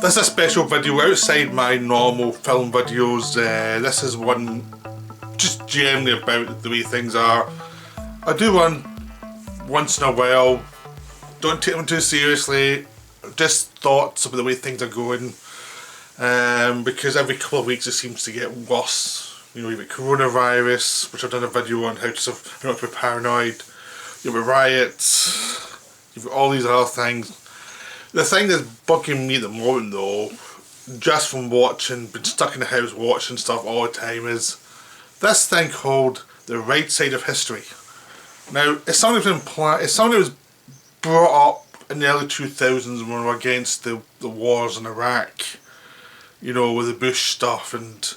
This is a special video outside my normal film videos. This is one just generally about the way things are. I do one once in a while, don't take them too seriously, just thoughts about the way things are going, because every couple of weeks it seems to get worse. You know, you've got coronavirus, which I've done a video on how not to be paranoid, you've got riots, you've got all these other things. The thing that's bugging me at the moment though, just from been stuck in the house watching stuff all the time, is this thing called the right side of history. Now, it's something that was brought up in the early 2000s when we were against the wars in Iraq, you know, with the Bush stuff, and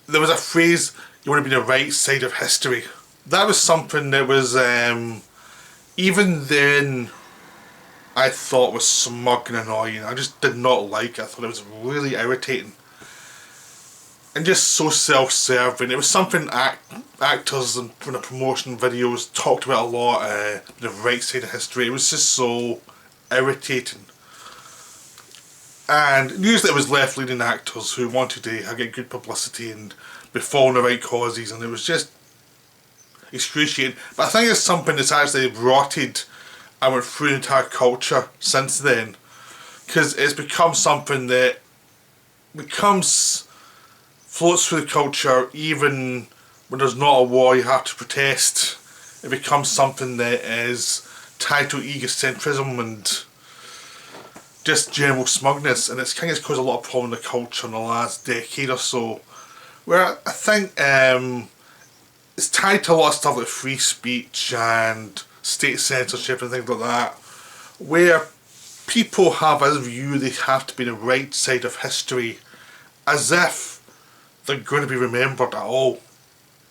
there was a phrase, you want to be the right side of history. That was something that was, even then, I thought was smug and annoying. I just did not like it. I thought it was really irritating. And just so self-serving. It was something actors and the promotion videos talked about a lot, the right side of history. It was just so irritating. And usually it was left-leaning actors who wanted to get good publicity and be following the right causes, and it was just excruciating. But I think it's something that's actually rotted and went through the entire culture since then, because it's become something that floats through the culture. Even when there's not a war you have to protest, it becomes something that is tied to egocentrism and just general smugness, and it's kind of caused a lot of problem in the culture in the last decade or so, where I think it's tied to a lot of stuff like free speech and state censorship and things like that, where people have as a view they have to be the right side of history, as if they're going to be remembered at all.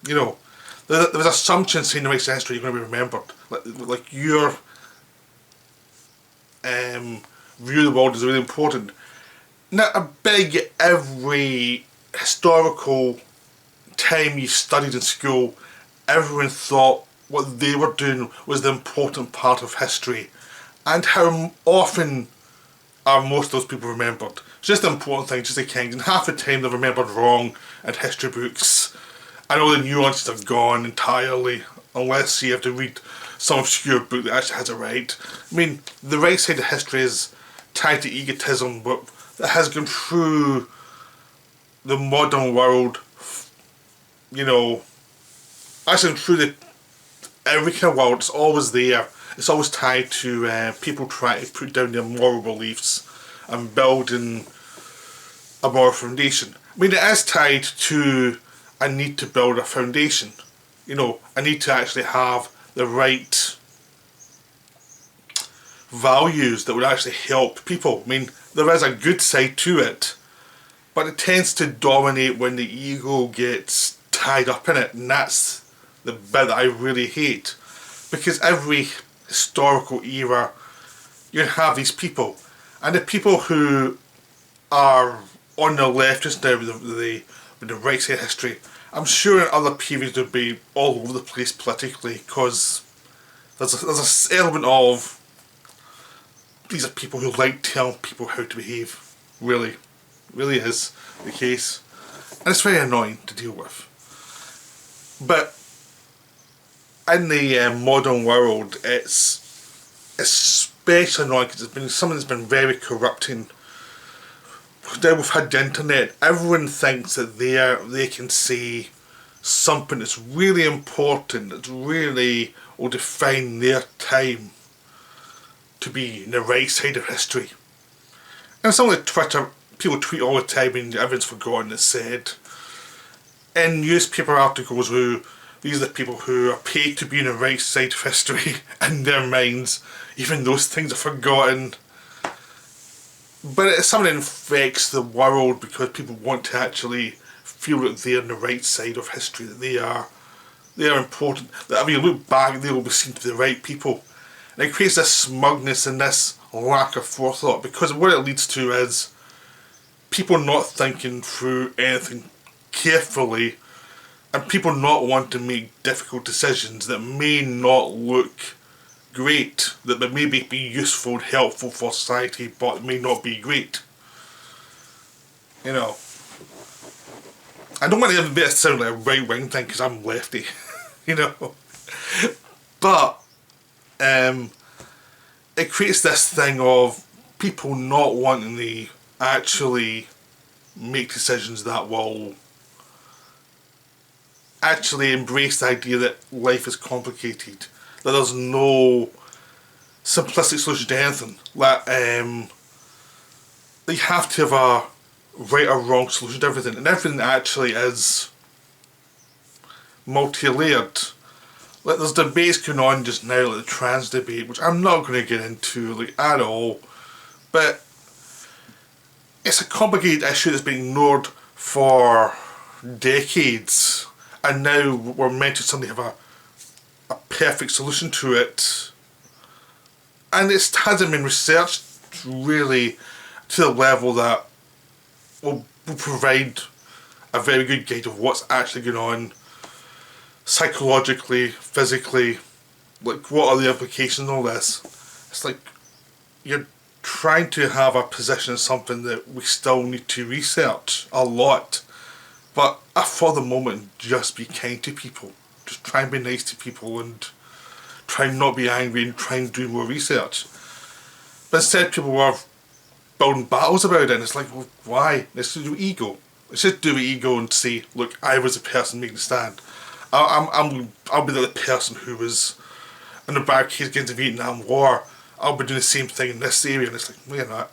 You know, there's assumptions saying the right side of history you're going to be remembered, like your view of the world is really important. Now, I beg, every historical time you studied in school, everyone thought what they were doing was the important part of history. And how often are most of those people remembered? It's just the important thing, just the kind. And half the time they're remembered wrong in history books. And all the nuances are gone entirely, unless you have to read some obscure book that actually has it right. I mean, the right side of history is tied to egotism, but that has gone through the modern world, you know, actually through every kind of world. It's always there. It's always tied to people trying to put down their moral beliefs and building a moral foundation. I mean, it is tied to a need to build a foundation. You know, I need to actually have the right values that would actually help people. I mean, there is a good side to it, but it tends to dominate when the ego gets tied up in it, and that's the bit that I really hate. Because every historical era you have these people, and the people who are on the left just now with the right side of history, I'm sure in other periods would be all over the place politically, because there's an element of these are people who like telling people how to behave. Really is the case, and it's very annoying to deal with. But in the modern world, it's especially annoying because it's been something that's been very corrupting. Now we've had the internet, everyone thinks that they can say something that's really important, that really will define their time to be in the right side of history. And something like Twitter, people tweet all the time and everyone's forgotten it's said. In newspaper articles, these are the people who are paid to be in the right side of history in their minds, even those things are forgotten. But it's something that infects the world because people want to actually feel that they're on the right side of history, that they are important, that if you look back they will be seen to be the right people. And it creates this smugness and this lack of forethought, because what it leads to is people not thinking through anything carefully, and people not wanting to make difficult decisions that may not look great, that may be useful and helpful for society, but may not be great. You know, I don't want to be a sound like a right wing thing because I'm lefty, you know, but it creates this thing of people not wanting to actually make decisions that will actually embrace the idea that life is complicated, that there's no simplistic solution to anything, that you have to have a right or wrong solution to everything, and everything actually is multi-layered. Like, there's debates going on just now, like the trans debate, which I'm not going to get into like at all, but it's a complicated issue that's been ignored for decades, and now we're meant to suddenly have a perfect solution to it, and it hasn't been researched really to the level that will provide a very good guide of what's actually going on psychologically, physically, like what are the implications of all this. It's like you're trying to have a position in something that we still need to research a lot, but for the moment just be kind to people, just try and be nice to people and try and not be angry and try and do more research. But instead people are building battles about it, and it's like, well, why? Let's do ego. Let's just do ego and say, look, I was the person making the stand. I'll be the person who was in the barricades against the Vietnam War. I'll be doing the same thing in this area, and it's like, no, you're not.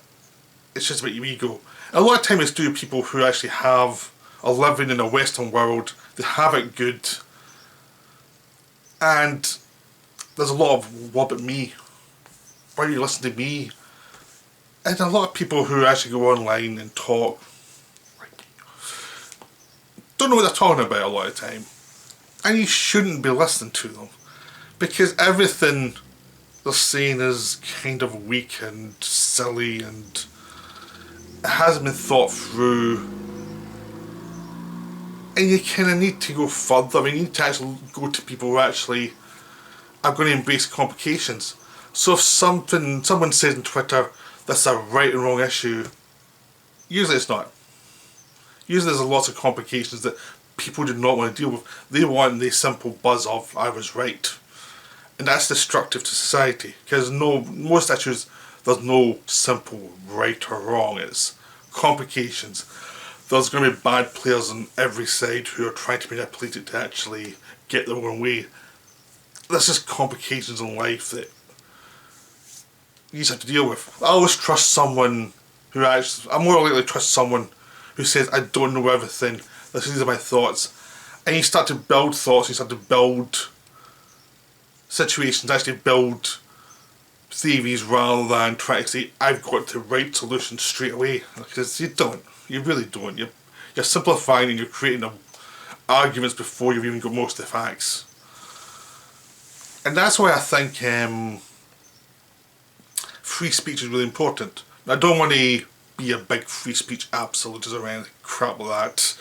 It's just about your ego. And a lot of time it's due to people who actually are living in a Western world, they have it good, and there's a lot of, what about me? Why do you listen to me? And a lot of people who actually go online and talk don't know what they're talking about a lot of the time. And you shouldn't be listening to them, because everything they're saying is kind of weak and silly and it hasn't been thought through. And you kind of need to go further. I mean, you need to actually go to people who actually are going to embrace complications. So if someone says on Twitter that's a right and wrong issue, usually it's not. Usually there's lots of complications that people do not want to deal with. They want the simple buzz of, I was right. And that's destructive to society, because most issues, there's no simple right or wrong. It's complications. There's going to be bad players on every side who are trying to manipulate it to actually get their own way. There's just complications in life that you just have to deal with. I always trust someone who I'm more likely to trust someone who says, I don't know everything, these are my thoughts. And you start to build thoughts, you start to build situations, actually build theories, rather than try to say, I've got the right solution straight away. Because you don't. You really don't. You're simplifying and you're creating arguments before you've even got most of the facts. And that's why I think free speech is really important. I don't want to be a big free speech absolutist or anything crap like that,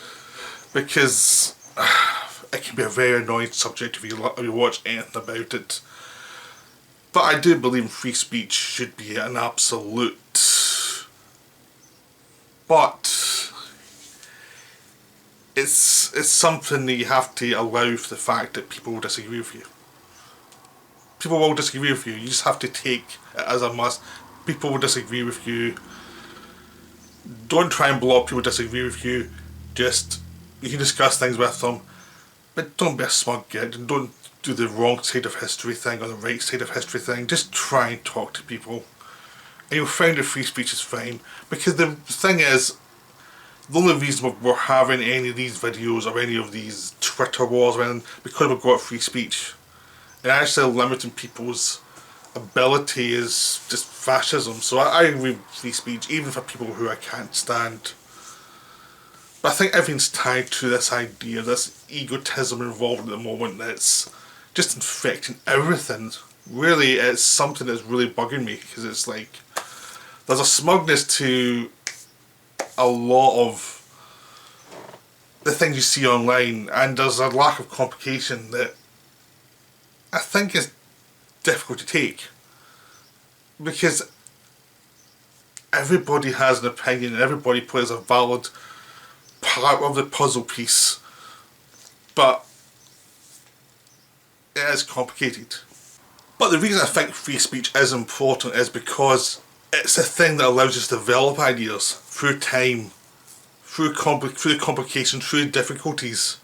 because it can be a very annoying subject if you watch anything about it. But I do believe free speech should be an absolute. But it's something that you have to allow for the fact that people will disagree with you. People will disagree with you. You just have to take it as a must. People will disagree with you. Don't try and block people who disagree with you. You can discuss things with them, but don't be a smug git, and don't do the wrong side of history thing or the right side of history thing. Just try and talk to people, and you'll find that free speech is fine. Because the thing is, the only reason we're having any of these videos or any of these Twitter wars or anything, because we've got free speech. And actually limiting people's ability is just fascism. So I agree with free speech, even for people who I can't stand. But I think everything's tied to this idea, this egotism involved at the moment that's just infecting everything. Really, it's something that's really bugging me, because it's like, there's a smugness to a lot of the things you see online, and there's a lack of complication that I think is difficult to take, because everybody has an opinion and everybody plays a valid part of the puzzle piece, but it is complicated. But the reason I think free speech is important is because it's a thing that allows us to develop ideas through time, through the complications, through the difficulties,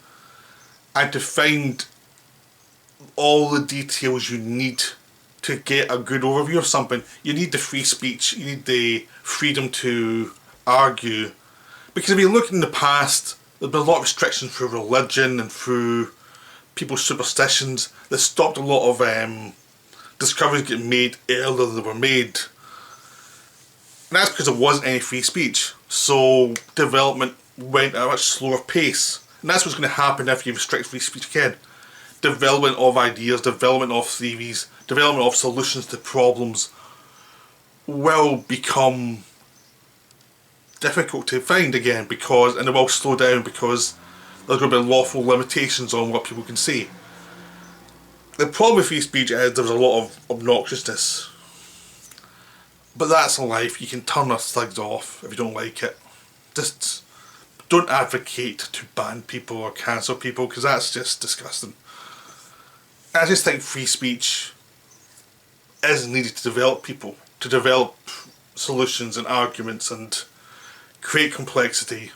and to find all the details you need to get a good overview of something. You need the free speech, you need the freedom to argue. Because if you look in the past, there's been a lot of restrictions through religion and through people's superstitions that stopped a lot of discoveries getting made earlier than they were made. And that's because there wasn't any free speech. So development went at a much slower pace. And that's what's going to happen if you restrict free speech again. Development of ideas, development of theories, development of solutions to problems will become difficult to find again, and it will slow down because there's going to be lawful limitations on what people can say. The problem with free speech is there's a lot of obnoxiousness. But that's life. You can turn those things off if you don't like it. Just don't advocate to ban people or cancel people, because that's just disgusting. I just think free speech is needed to develop people, to develop solutions and arguments and create complexity.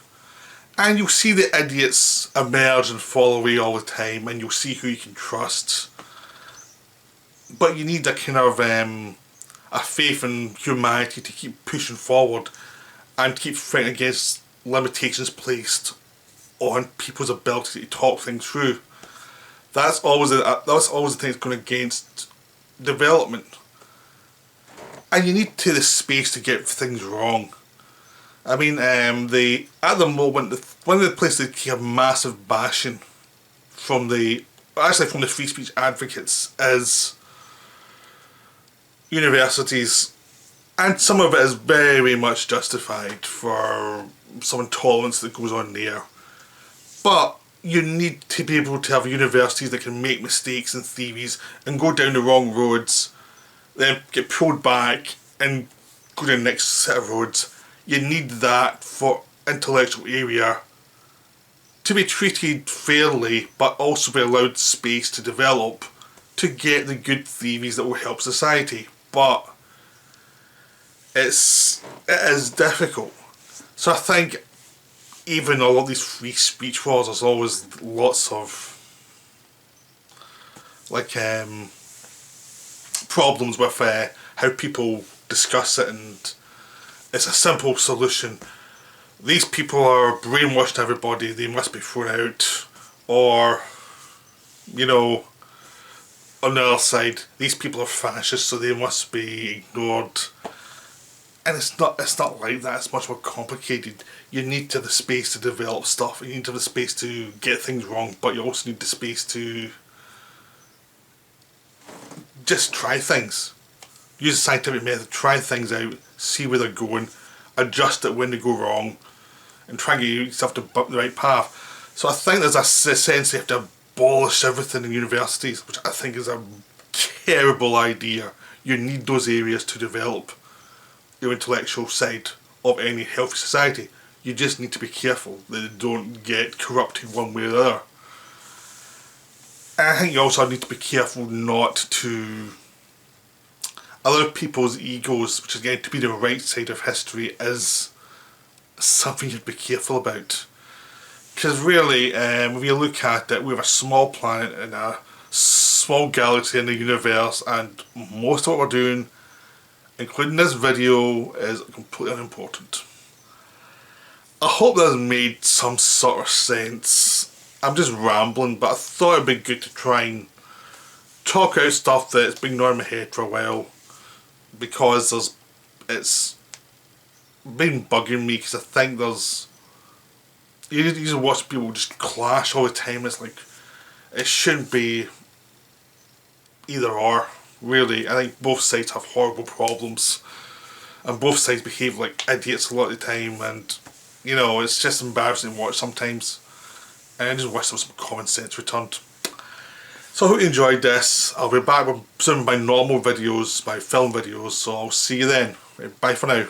And you'll see the idiots emerge and fall away all the time, and you'll see who you can trust. But you need a kind of a faith in humanity to keep pushing forward and keep fighting against limitations placed on people's ability to talk things through. That's always the thing that's going against development. And you need the space to get things wrong. I mean, at the moment, one of the places that get massive bashing from the free speech advocates is universities, and some of it is very much justified for some intolerance that goes on there. But you need to be able to have universities that can make mistakes and theories and go down the wrong roads, then get pulled back and go down the next set of roads. You need that for intellectual area to be treated fairly, but also be allowed space to develop to get the good theories that will help society. But it is difficult. So I think even all of these free speech wars, there's always lots of problems with how people discuss it, and it's a simple solution. These people are brainwashing everybody, they must be thrown out. Or, on the other side, these people are fascists, so they must be ignored. And it's not like that. It's much more complicated. You need to have the space to develop stuff. You need to have the space to get things wrong, but you also need the space to just try things. Use a scientific method, try things out, see where they're going, adjust it when they go wrong, and try and get yourself to the right path. So I think there's a sense you have to abolish everything in universities, which I think is a terrible idea. You need those areas to develop your intellectual side of any healthy society. You just need to be careful that they don't get corrupted one way or the other. And I think you also need to be careful not to allow people's egos, which is getting to be the right side of history, is something you'd be careful about. Because really, if you look at it, we have a small planet in a small galaxy in the universe, and most of what we're doing, including this video, is completely unimportant. I hope that has made some sort of sense. I'm just rambling, but I thought it'd be good to try and talk out stuff that's been going on in my head for a while, because it's been bugging me, because I think you just watch people just clash all the time. It's like, it shouldn't be either or, really. I think both sides have horrible problems, and both sides behave like idiots a lot of the time, and it's just embarrassing to watch sometimes, and I just wish there was some common sense returned. So I hope you enjoyed this. I'll be back with some of my normal videos, my film videos, so I'll see you then. Bye for now.